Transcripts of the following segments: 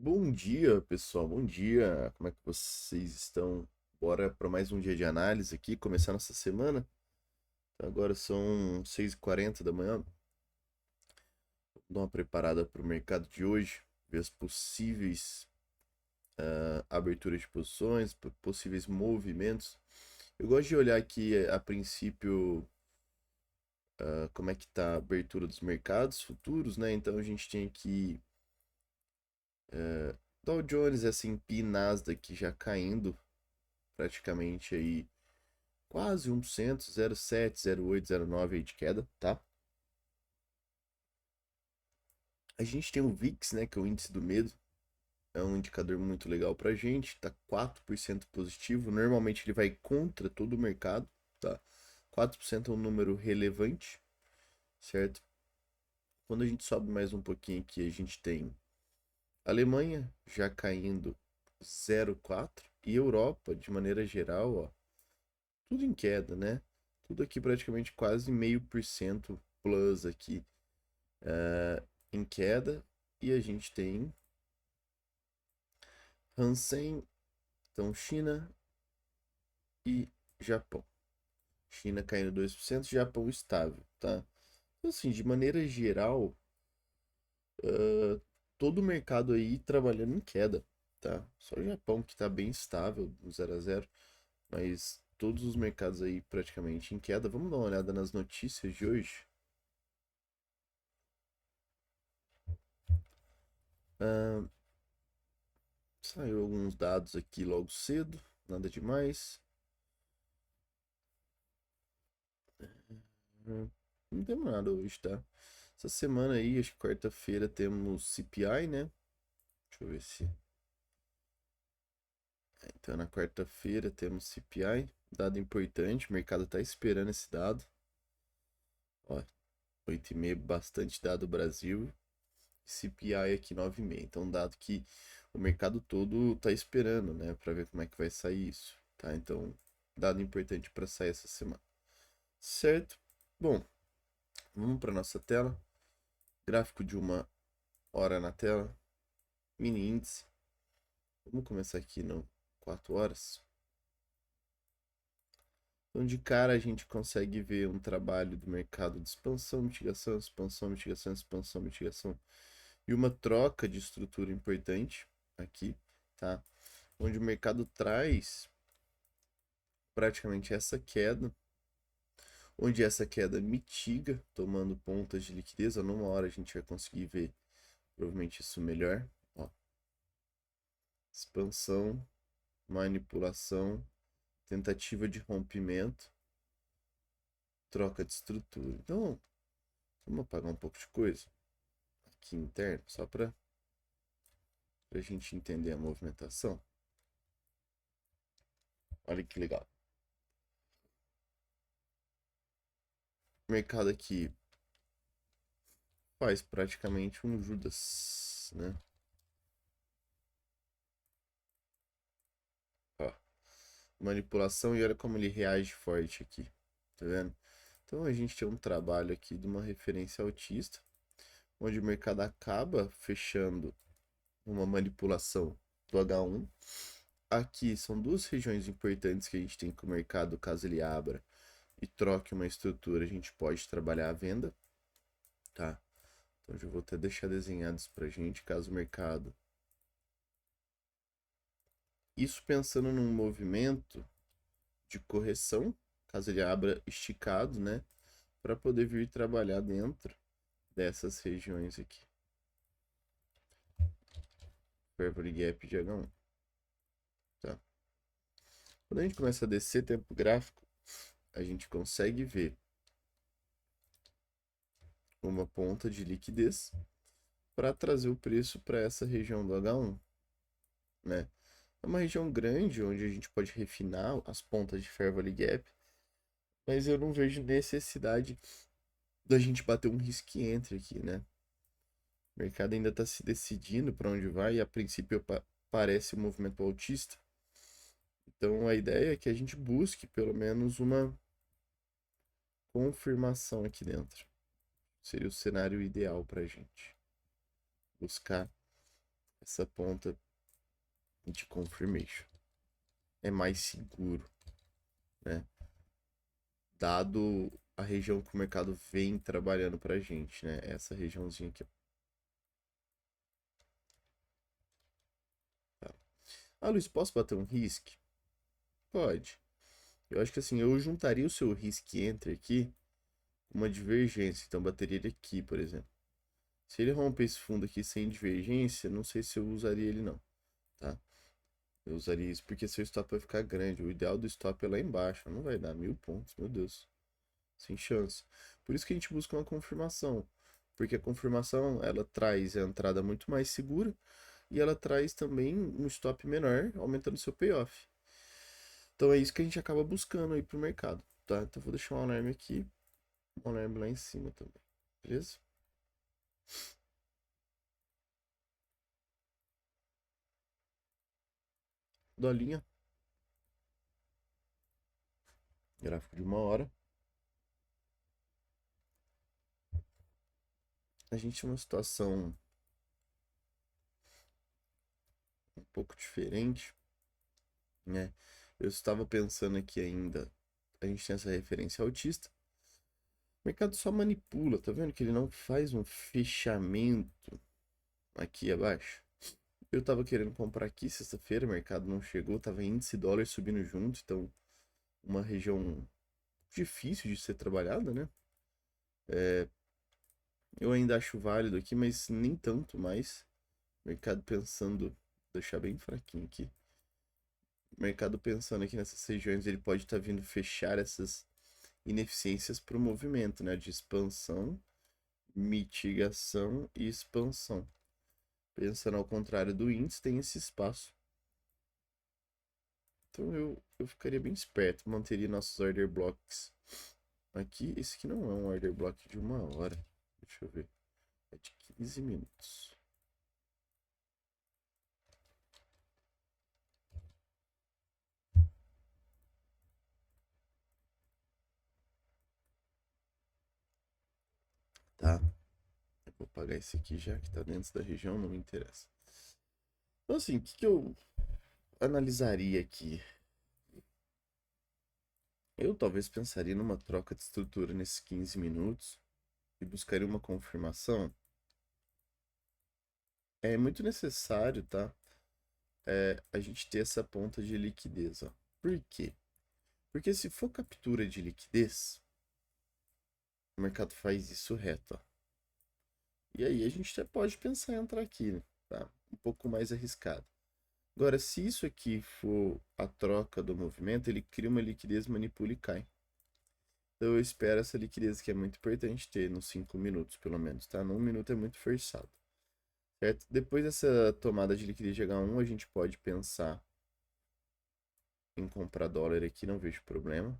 Bom dia, pessoal. Bom dia. Como é que vocês estão? Bora para mais um dia de análise aqui, começar nossa semana. Então, agora são 6h40 da manhã. Vou dar uma preparada para o mercado de hoje, ver as possíveis aberturas de posições, possíveis movimentos. Eu gosto de olhar aqui a princípio como é que tá a abertura dos mercados futuros, né? Então a gente tem aqui Dow Jones, S&P, Nasdaq já caindo praticamente aí quase 1%, 0,7, 0,8, 0,9 aí de queda, tá? A gente tem o VIX, né, que é o índice do medo, é um indicador muito legal pra gente, tá 4% positivo, normalmente ele vai contra todo o mercado, tá? 4% é um número relevante, certo? Quando a gente sobe mais um pouquinho aqui, a gente tem Alemanha já caindo 0,4 e Europa, de maneira geral, ó, tudo em queda, né? Tudo aqui praticamente quase 0,5% plus aqui em queda. E a gente tem Hansen, então China e Japão. China caindo 2%, Japão estável, tá? Então, assim, de maneira geral, todo o mercado aí trabalhando em queda, tá? Só o Japão que tá bem estável, no 0 a 0, mas todos os mercados aí praticamente em queda. Vamos dar uma olhada nas notícias de hoje. Ah, saiu alguns dados aqui logo cedo, nada demais. Hum, Não temos nada hoje, tá? Essa semana aí, acho que quarta-feira, temos CPI, né? Deixa eu ver se. Então, na quarta-feira temos CPI, dado importante, o mercado tá esperando esse dado. Ó, 8h30, bastante dado Brasil. CPI aqui 9h30. Então, um dado que o mercado todo tá esperando, né? Pra ver como é que vai sair isso, tá? Então, dado importante para sair essa semana. Certo? Bom, vamos para nossa tela. Gráfico de 1 hora na tela. Mini índice. Vamos começar aqui no 4 horas. Então, de cara, a gente consegue ver um trabalho do mercado de expansão, mitigação, expansão, mitigação, expansão, mitigação. E uma troca de estrutura importante aqui, tá? Onde o mercado traz praticamente essa queda, onde essa queda mitiga, tomando pontas de liquidez. Numa hora a gente vai conseguir ver provavelmente isso melhor. Ó, expansão, manipulação, tentativa de rompimento, troca de estrutura. Então, vamos apagar um pouco de coisa aqui interno, só para a gente entender a movimentação. Olha que legal. O mercado aqui faz praticamente um Judas, né? Ó, manipulação e olha como ele reage forte aqui, tá vendo? Então a gente tem um trabalho aqui de uma referência altista, onde o mercado acaba fechando uma manipulação do H1. Aqui são duas regiões importantes que a gente tem com o mercado, caso ele abra e troque uma estrutura, a gente pode trabalhar a venda, tá? Então eu já vou até deixar desenhados pra gente, caso o mercado. Isso pensando num movimento de correção, caso ele abra esticado, né? Para poder vir trabalhar dentro dessas regiões aqui. Fairway Gap de H1, tá? Quando a gente começa a descer tempo gráfico, a gente consegue ver uma ponta de liquidez para trazer o preço para essa região do H1, né? É uma região grande onde a gente pode refinar as pontas de Fair Valley Gap, mas eu não vejo necessidade da gente bater um risk entry aqui, né? O mercado ainda está se decidindo para onde vai e a princípio parece um movimento altista. Então a ideia é que a gente busque pelo menos uma confirmação aqui dentro. Seria o cenário ideal para a gente buscar essa ponta de confirmation. É mais seguro, né? Dado a região que o mercado vem trabalhando pra gente, né? Essa regiãozinha aqui. Tá. Ah, Luiz, posso bater um risque? Pode. Eu acho que assim, eu juntaria o seu risk entre aqui com uma divergência. Então, bateria ele aqui, por exemplo. Se ele romper esse fundo aqui sem divergência, não sei se eu usaria ele não, tá? Eu usaria isso porque seu stop vai ficar grande. O ideal do stop é lá embaixo. Não vai dar 1.000 pontos, meu Deus. Sem chance. Por isso que a gente busca uma confirmação. Porque a confirmação, ela traz a entrada muito mais segura e ela traz também um stop menor, aumentando seu payoff. Então é isso que a gente acaba buscando aí pro mercado, tá? Então eu vou deixar um alarme aqui, um alarme lá em cima também, beleza? Dolinha, gráfico de 1 hora. A gente tem uma situação um pouco diferente, né? Eu estava pensando aqui ainda, a gente tem essa referência autista. O mercado só manipula, tá vendo que ele não faz um fechamento aqui abaixo? Eu tava querendo comprar aqui sexta-feira, o mercado não chegou, tava índice dólar subindo junto, então uma região difícil de ser trabalhada, né? Eu ainda acho válido aqui, mas nem tanto mais. Mercado pensando, deixar bem fraquinho aqui. Mercado pensando aqui nessas regiões, ele pode estar vindo fechar essas ineficiências para o movimento, né? De expansão, mitigação e expansão. Pensando ao contrário do índice, tem esse espaço. Então eu ficaria bem esperto, manteria nossos order blocks aqui. Esse aqui não é um order block de 1 hora. Deixa eu ver. É de 15 minutos. Tá? Eu vou pagar esse aqui já que tá dentro da região, não me interessa. Então assim, o que que eu analisaria aqui? Eu talvez pensaria numa troca de estrutura nesses 15 minutos e buscaria uma confirmação. É muito necessário, tá? A gente ter essa ponta de liquidez, ó. Por quê? Porque se for captura de liquidez, o mercado faz isso reto, ó. E aí a gente até pode pensar em entrar aqui, né? Tá? Um pouco mais arriscado. Agora, se isso aqui for a troca do movimento, ele cria uma liquidez, manipula e cai. Então eu espero essa liquidez que é muito importante ter nos 5 minutos, pelo menos, tá? No 1 minuto é muito forçado, certo? Depois dessa tomada de liquidez de H1, a gente pode pensar em comprar dólar aqui, não vejo problema.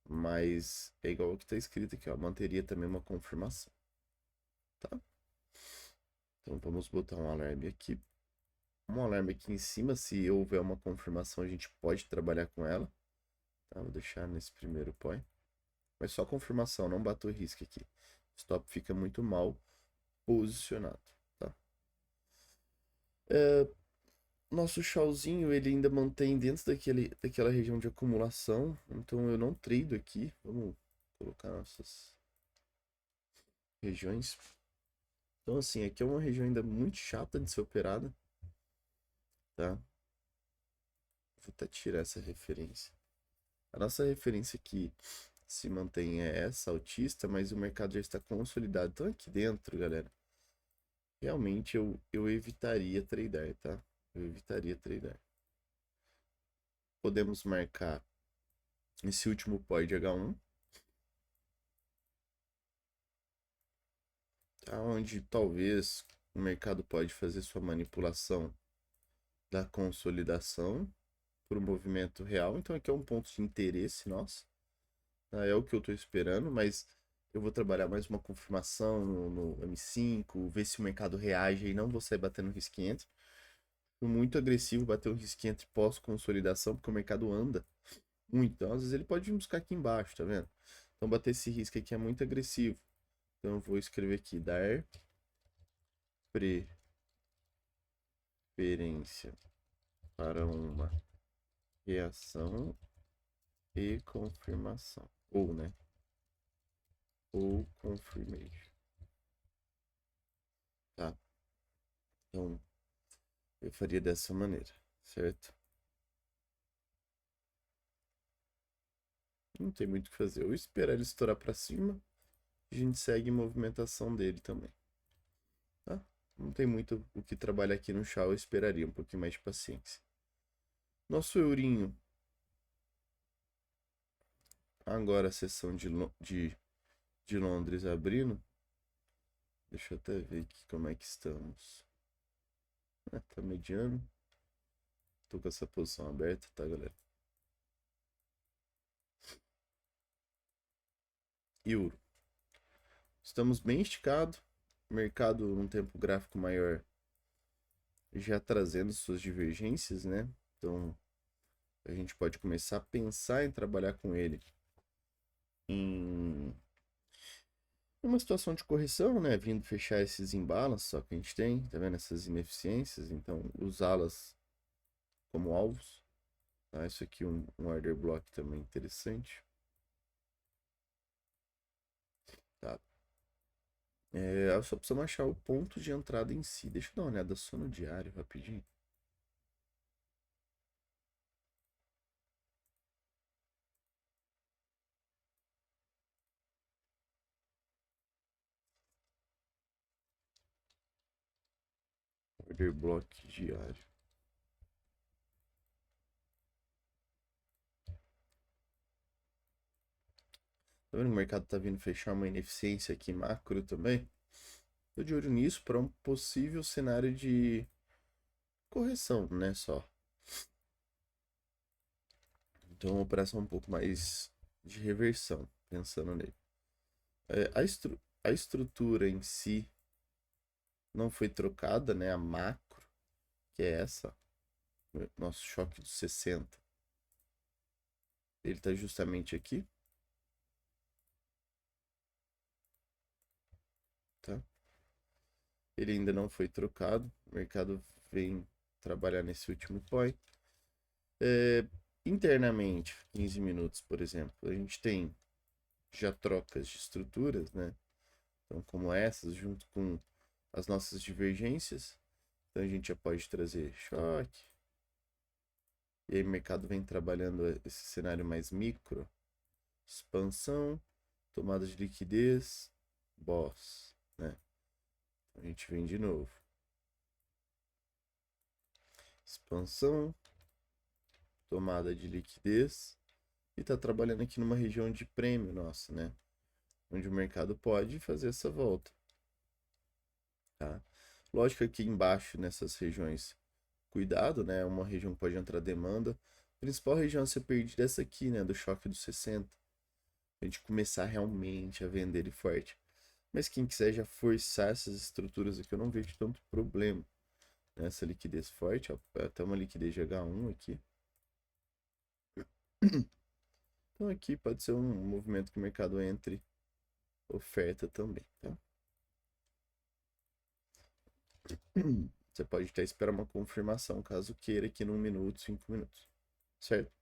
Mas é igual o que está escrito aqui, ó. Manteria também uma confirmação, tá? Então vamos botar um alarme aqui. Um alarme aqui em cima, se houver uma confirmação, a gente pode trabalhar com ela. Tá? Vou deixar nesse primeiro point. Mas só confirmação, não bato o risco aqui. Stop fica muito mal posicionado, tá? Nosso chauzinho, ele ainda mantém dentro daquela região de acumulação. Então eu não trado aqui. Vamos colocar nossas regiões. Então assim, aqui é uma região ainda muito chata de ser operada, tá? Vou até tirar essa referência. A nossa referência aqui se mantém é essa autista, mas o mercado já está consolidado. Então aqui dentro, galera, realmente eu evitaria tradar, tá? Eu evitaria tradar. Podemos marcar esse último pod H1, tá? Onde talvez o mercado pode fazer sua manipulação da consolidação para o movimento real. Então aqui é um ponto de interesse nosso. Tá? É o que eu estou esperando, mas eu vou trabalhar mais uma confirmação no M5, ver se o mercado reage e não vou sair batendo risco entre. Foi muito agressivo bater um risco entre pós-consolidação, porque o mercado anda muito. Então, às vezes ele pode vir buscar aqui embaixo, tá vendo? Então, bater esse risco aqui é muito agressivo. Então, eu vou escrever aqui, dar referência para uma reação e confirmação. Ou, né? Ou confirmation. Tá? Então, eu faria dessa maneira, certo? Não tem muito o que fazer. Ou esperar ele estourar para cima, a gente segue a movimentação dele também. Tá? Não tem muito o que trabalhar aqui no chá, eu esperaria um pouquinho mais de paciência. Nosso eurinho. Agora a sessão de Londres abrindo. Deixa eu até ver aqui como é que estamos. Tá mediano. Tô com essa posição aberta, tá, galera? Euro. Estamos bem esticado. Mercado num tempo gráfico maior já trazendo suas divergências, né? Então a gente pode começar a pensar em trabalhar com ele em uma situação de correção, né? Vindo fechar esses embalos só que a gente tem, tá vendo? Essas ineficiências, então usá-las como alvos. Tá? Isso aqui um order block também interessante. Tá? Só precisamos achar o ponto de entrada em si. Deixa eu dar uma olhada só no diário rapidinho. Order block diário. Tá vendo? O mercado tá vindo fechar uma ineficiência aqui macro também. Tô de olho nisso para um possível cenário de correção, né? Só. Então, uma operação um pouco mais de reversão, pensando nele. A estrutura em si não foi trocada, né? A macro, que é essa, nosso choque dos 60. Ele tá justamente aqui. Tá? Ele ainda não foi trocado. O mercado vem trabalhar nesse último point. Internamente, 15 minutos, por exemplo, a gente tem já trocas de estruturas, né? Então, como essas, junto com as nossas divergências. Então, a gente já pode trazer choque. E aí, o mercado vem trabalhando esse cenário mais micro. Expansão, tomada de liquidez, boss, né? A gente vem de novo. Expansão, tomada de liquidez. E tá trabalhando aqui numa região de prêmio nossa, né? Onde o mercado pode fazer essa volta. Tá? Lógico que aqui embaixo, nessas regiões, cuidado, né? Uma região que pode entrar demanda. A principal região a ser perdida é essa aqui, né? Do choque dos 60. A gente começar realmente a vender ele forte. Mas quem quiser já forçar essas estruturas aqui, eu não vejo tanto problema. Essa liquidez forte, ó, até uma liquidez de H1 aqui. Então aqui pode ser um movimento que o mercado entre oferta também, tá? Você pode até esperar uma confirmação, caso queira, aqui num minuto, 5 minutos, certo?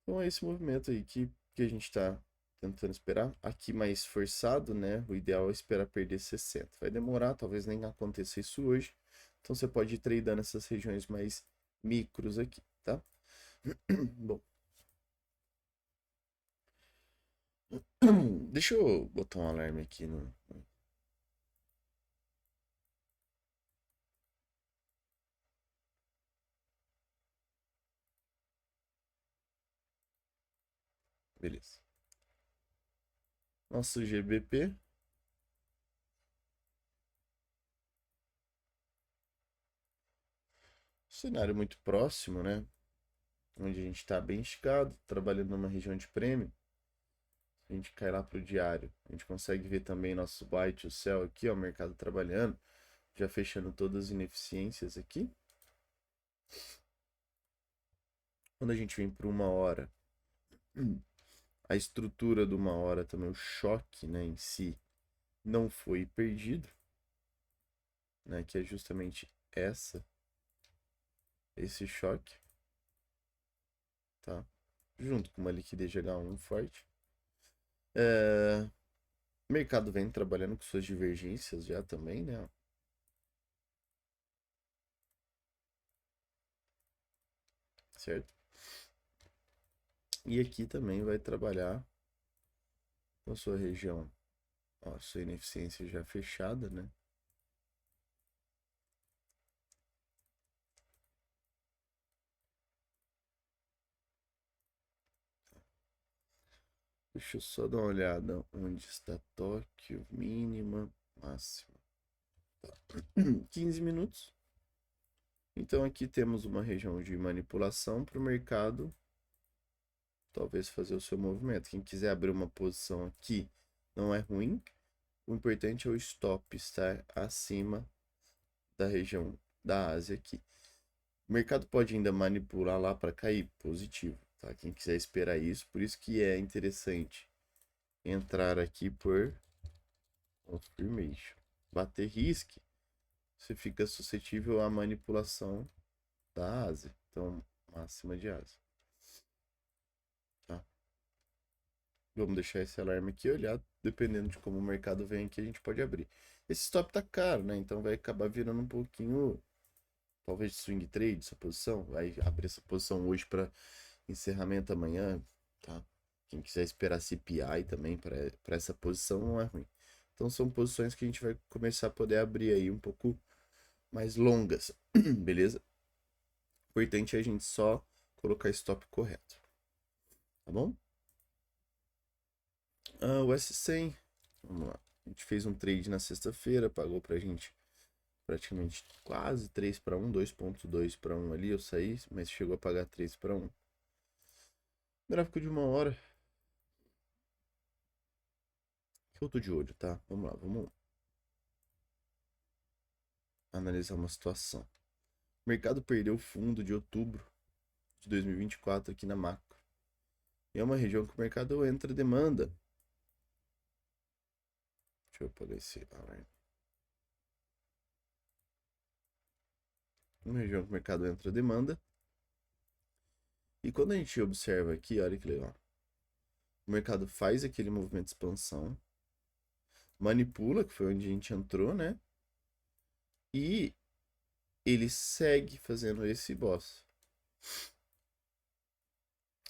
Então é esse movimento aí que a gente está tentando esperar. Aqui mais forçado, né? O ideal é esperar perder 60. Vai demorar, talvez nem aconteça isso hoje. Então você pode ir tradando essas regiões mais micros aqui, tá? Bom. Deixa eu botar um alarme aqui no. Beleza. Nosso GBP. Cenário muito próximo, né? Onde a gente está bem esticado, trabalhando numa região de prêmio. A gente cai lá para o diário. A gente consegue ver também nosso buy to sell aqui, ó, o mercado trabalhando, já fechando todas as ineficiências aqui. Quando a gente vem para uma hora, a estrutura de uma hora também, o choque, né, em si, não foi perdido, né, que é justamente essa esse choque, tá? Junto com uma liquidez de H1 forte. O mercado vem trabalhando com suas divergências já também, né? Certo? E aqui também vai trabalhar com a sua região, ó, sua ineficiência já fechada, né? Deixa eu só dar uma olhada onde está Tóquio, mínima, máxima. 15 minutos. Então aqui temos uma região de manipulação para o mercado talvez fazer o seu movimento. Quem quiser abrir uma posição aqui não é ruim. O importante é o stop estar acima da região da Ásia aqui. O mercado pode ainda manipular lá para cair, positivo, tá? Quem quiser esperar isso, por isso que é interessante entrar aqui por confirmation. Bater risco, você fica suscetível à manipulação da Ásia. Então, máxima de Ásia. Tá? Vamos deixar esse alarme aqui olhado. Dependendo de como o mercado vem aqui, a gente pode abrir. Esse stop tá caro, né? Então vai acabar virando um pouquinho, talvez, swing trade, essa posição. Vai abrir essa posição hoje para encerramento amanhã, tá? Quem quiser esperar CPI também para essa posição não é ruim. Então são posições que a gente vai começar a poder abrir aí um pouco mais longas, beleza? Importante é a gente só colocar stop correto, tá bom? O S100, vamos lá. A gente fez um trade na sexta-feira, pagou pra gente praticamente quase 3 para 1, 2.2 para 1 ali, eu saí, mas chegou a pagar 3 para 1. Gráfico de 1 hora. Que eu tô de olho, tá? Vamos lá, vamos analisar uma situação. O mercado perdeu fundo de outubro de 2024 aqui na macro. E é uma região que o mercado entra demanda. Deixa eu apagar esse alarme. Uma região que o mercado entra demanda. E quando a gente observa aqui, olha que legal. O mercado faz aquele movimento de expansão, manipula, que foi onde a gente entrou, né? E ele segue fazendo esse boss.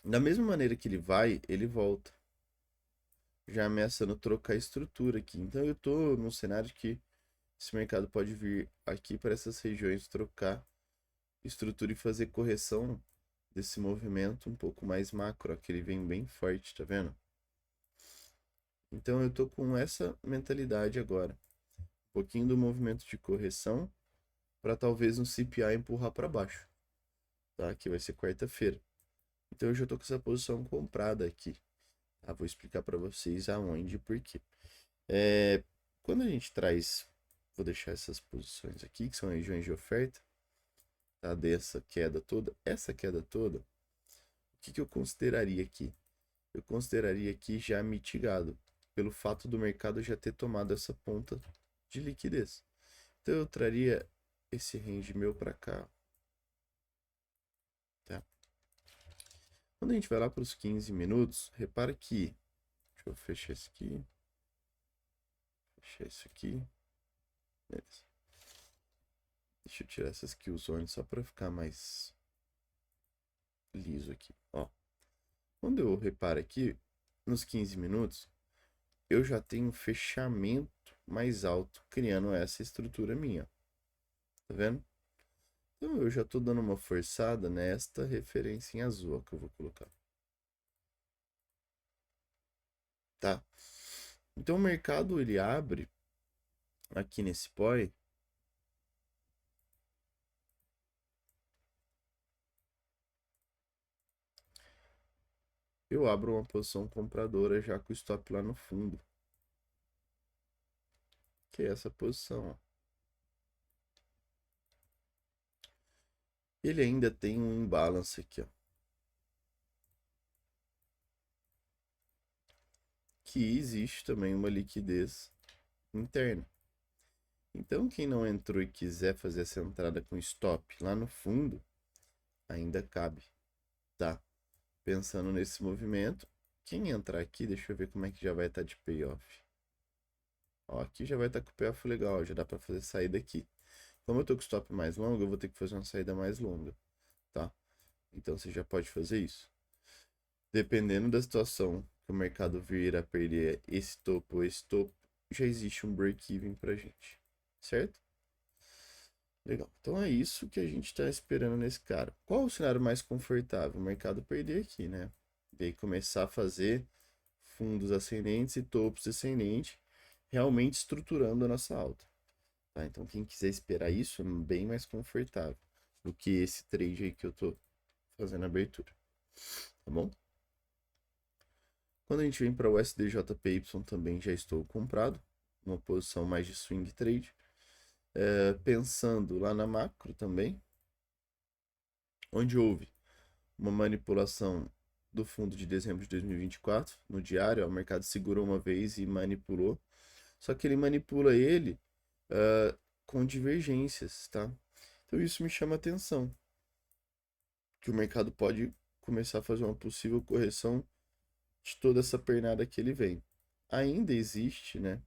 Da mesma maneira que ele vai, ele volta. Já ameaçando trocar a estrutura aqui. Então eu tô num cenário que esse mercado pode vir aqui para essas regiões trocar estrutura e fazer correção desse movimento um pouco mais macro, ó, que ele vem bem forte, tá vendo? Então eu tô com essa mentalidade agora. Um pouquinho do movimento de correção para talvez um CPI empurrar para baixo, tá? Que vai ser quarta-feira. Então eu já tô com essa posição comprada aqui. Tá? Vou explicar para vocês aonde e por quê. Quando a gente traz, vou deixar essas posições aqui, que são regiões de oferta, tá? Dessa queda toda, essa queda toda, o que eu consideraria aqui? Eu consideraria aqui já mitigado, pelo fato do mercado já ter tomado essa ponta de liquidez. Então eu traria esse range meu para cá, tá? Quando a gente vai lá para os 15 minutos, repara que, deixa eu fechar isso aqui, fechar isso aqui, beleza. Deixa eu tirar essas kill zones só para ficar mais liso aqui, ó. Quando eu reparo aqui, nos 15 minutos, eu já tenho um fechamento mais alto, criando essa estrutura minha. Tá vendo? Então eu já tô dando uma forçada nesta referência em azul, ó, que eu vou colocar. Tá? Então o mercado ele abre aqui nesse POI. Eu abro uma posição compradora já com o stop lá no fundo. Que é essa posição, ó. Ele ainda tem um imbalance aqui, ó. Que existe também uma liquidez interna. Então, quem não entrou e quiser fazer essa entrada com stop lá no fundo, ainda cabe, tá? Pensando nesse movimento, quem entrar aqui, deixa eu ver como é que já vai estar de payoff. Ó, aqui já vai estar com o payoff legal, já dá para fazer saída aqui. Como eu tô com stop mais longo, eu vou ter que fazer uma saída mais longa, tá? Então você já pode fazer isso. Dependendo da situação que o mercado vir a perder esse topo ou esse topo, já existe um break-even pra gente, certo? Legal. Então é isso que a gente está esperando nesse cara. Qual o cenário mais confortável? O mercado perder aqui, né? E aí começar a fazer fundos ascendentes e topos descendentes, realmente estruturando a nossa alta. Tá? Então quem quiser esperar isso é bem mais confortável do que esse trade aí que eu tô fazendo a abertura. Tá bom? Quando a gente vem para o SDJPY também já estou comprado, uma posição mais de swing trade. Pensando lá na macro também, onde houve uma manipulação do fundo de dezembro de 2024 no diário, ó, o mercado segurou uma vez e manipulou, só que ele manipula ele com divergências, tá? Então isso me chama atenção, que o mercado pode começar a fazer uma possível correção de toda essa pernada que ele vem. Ainda existe, né,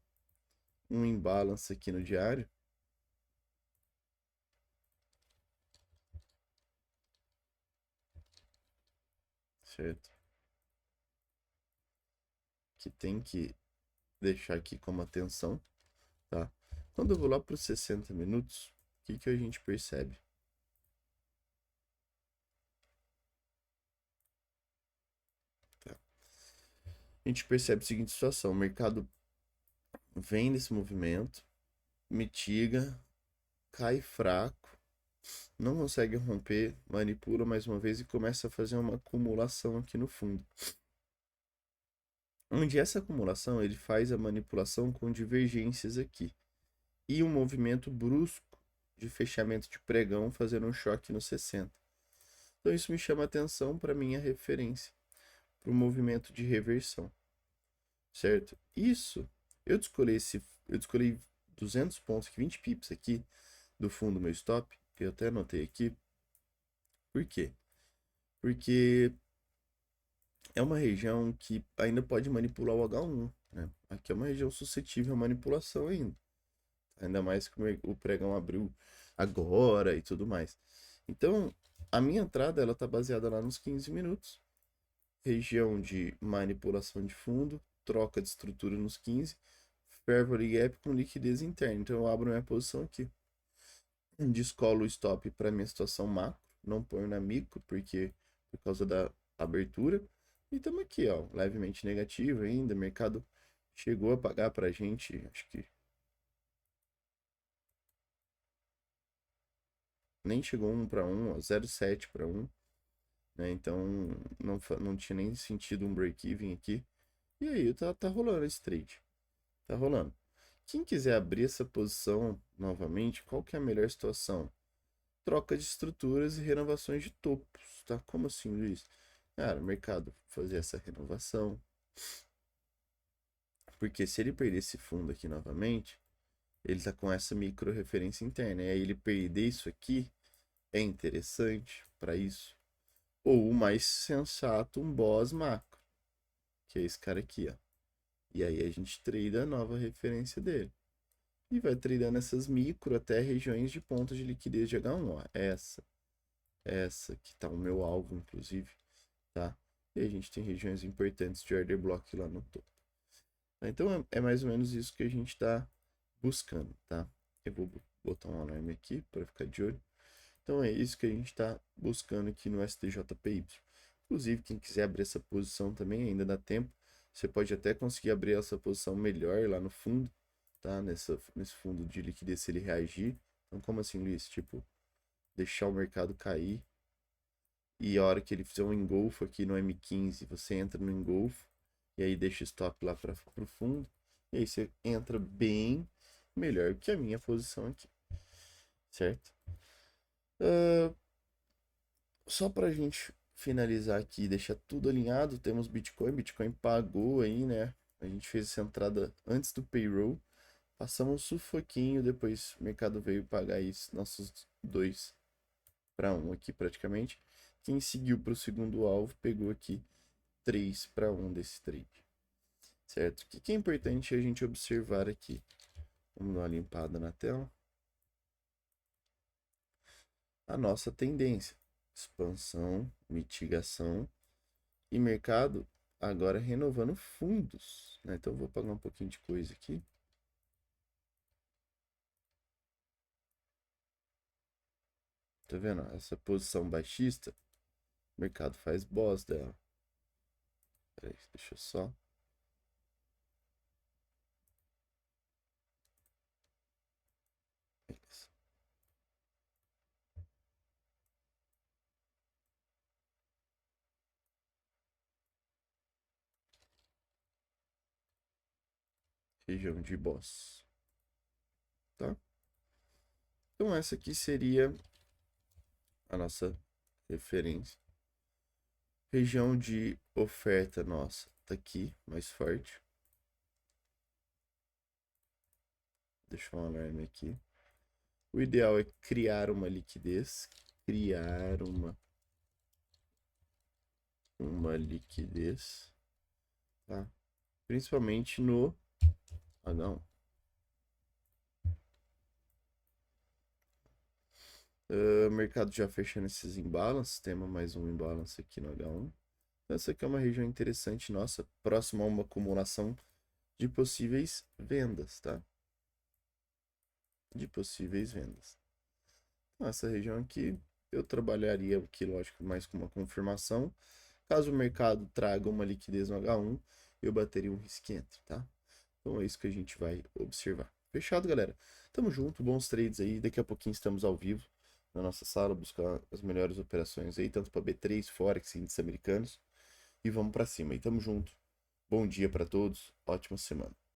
um imbalance aqui no diário, certo? Que tem que deixar aqui como atenção, tá? Quando eu vou lá para os 60 minutos, o que que a gente percebe? Tá? A gente percebe a seguinte situação: o mercado vem desse movimento, mitiga, cai fraco, não consegue romper, manipula mais uma vez e começa a fazer uma acumulação aqui no fundo. Onde essa acumulação ele faz a manipulação com divergências aqui e um movimento brusco de fechamento de pregão fazendo um choque no 60. Então isso me chama atenção para minha referência, para o movimento de reversão, certo? Isso, eu descolei 200 pontos, 20 pips aqui do fundo do meu stop, que eu até anotei aqui. Por quê? Porque é uma região que ainda pode manipular o H1, né? Aqui é uma região suscetível à manipulação ainda. Ainda mais que o pregão abriu agora e tudo mais. Então, a minha entrada ela tá baseada lá nos 15 minutos. Região de manipulação de fundo, troca de estrutura nos 15, Fairway Gap com liquidez interna. Então eu abro minha posição aqui. Descolo o stop para minha situação macro, não ponho na micro porque por causa da abertura. E estamos aqui, ó, levemente negativo ainda. O mercado chegou a pagar para a gente, acho que nem chegou 1 para 1, 0,7 para 1, né? Então não tinha nem sentido um break-even aqui. E aí tá rolando esse trade. Tá rolando. Quem quiser abrir essa posição novamente, qual que é a melhor situação? Troca de estruturas e renovações de topos, tá? Como assim, Luiz? Cara, o mercado fazer essa renovação. Porque se ele perder esse fundo aqui novamente, ele tá com essa micro referência interna. E aí ele perder isso aqui é interessante para isso. Ou o mais sensato, um boss macro, que é esse cara aqui, ó. E aí a gente trade a nova referência dele. E vai tradando essas micro até regiões de pontos de liquidez de H1, ó. Essa que tá o meu alvo, inclusive, tá? E a gente tem regiões importantes de order block lá no topo. Então é mais ou menos isso que a gente está buscando, tá? Eu vou botar um alarme aqui para ficar de olho. Então é isso que a gente está buscando aqui no STJPY. Inclusive, quem quiser abrir essa posição também, ainda dá tempo. Você pode até conseguir abrir essa posição melhor lá no fundo, tá? Nesse fundo de liquidez se ele reagir. Então, como assim, Luiz? Tipo, deixar o mercado cair e a hora que ele fizer um engolfo aqui no M15, você entra no engolfo e aí deixa o stop lá para o fundo. E aí você entra bem melhor que a minha posição aqui, certo? Só para a gente finalizar aqui e deixar tudo alinhado, temos Bitcoin. Bitcoin pagou aí, né? A gente fez essa entrada antes do payroll. Passamos um sufoquinho, depois o mercado veio pagar isso, nossos dois para 1 aqui praticamente. Quem seguiu para o segundo alvo pegou aqui 3 para 1 desse trade. Certo? O que é importante a gente observar aqui? Vamos dar uma limpada na tela. A nossa tendência, expansão, mitigação e mercado agora renovando fundos, né? Então eu vou apagar um pouquinho de coisa aqui. Tá vendo? Essa posição baixista, o mercado faz boss dela. Peraí, deixa eu só. Beleza. Região de boss, tá? Então essa aqui seria a nossa referência. Região de oferta nossa tá aqui, mais forte. Deixa eu um alarme aqui. O ideal é criar uma liquidez. Criar uma liquidez. Tá? Principalmente no H1. Mercado já fechando esses imbalances. Temos mais um imbalance aqui no H1. Então, essa aqui é uma região interessante nossa. Próxima a uma acumulação de possíveis vendas, tá? De possíveis vendas. Então, essa região aqui eu trabalharia aqui, lógico, mais com uma confirmação. Caso o mercado traga uma liquidez no H1, eu bateria um risk entry, tá? Então é isso que a gente vai observar. Fechado, galera? Tamo junto, bons trades aí. Daqui a pouquinho estamos ao vivo na nossa sala, buscar as melhores operações aí, tanto para B3, Forex, índices americanos. E vamos para cima aí. Tamo junto. Bom dia para todos. Ótima semana.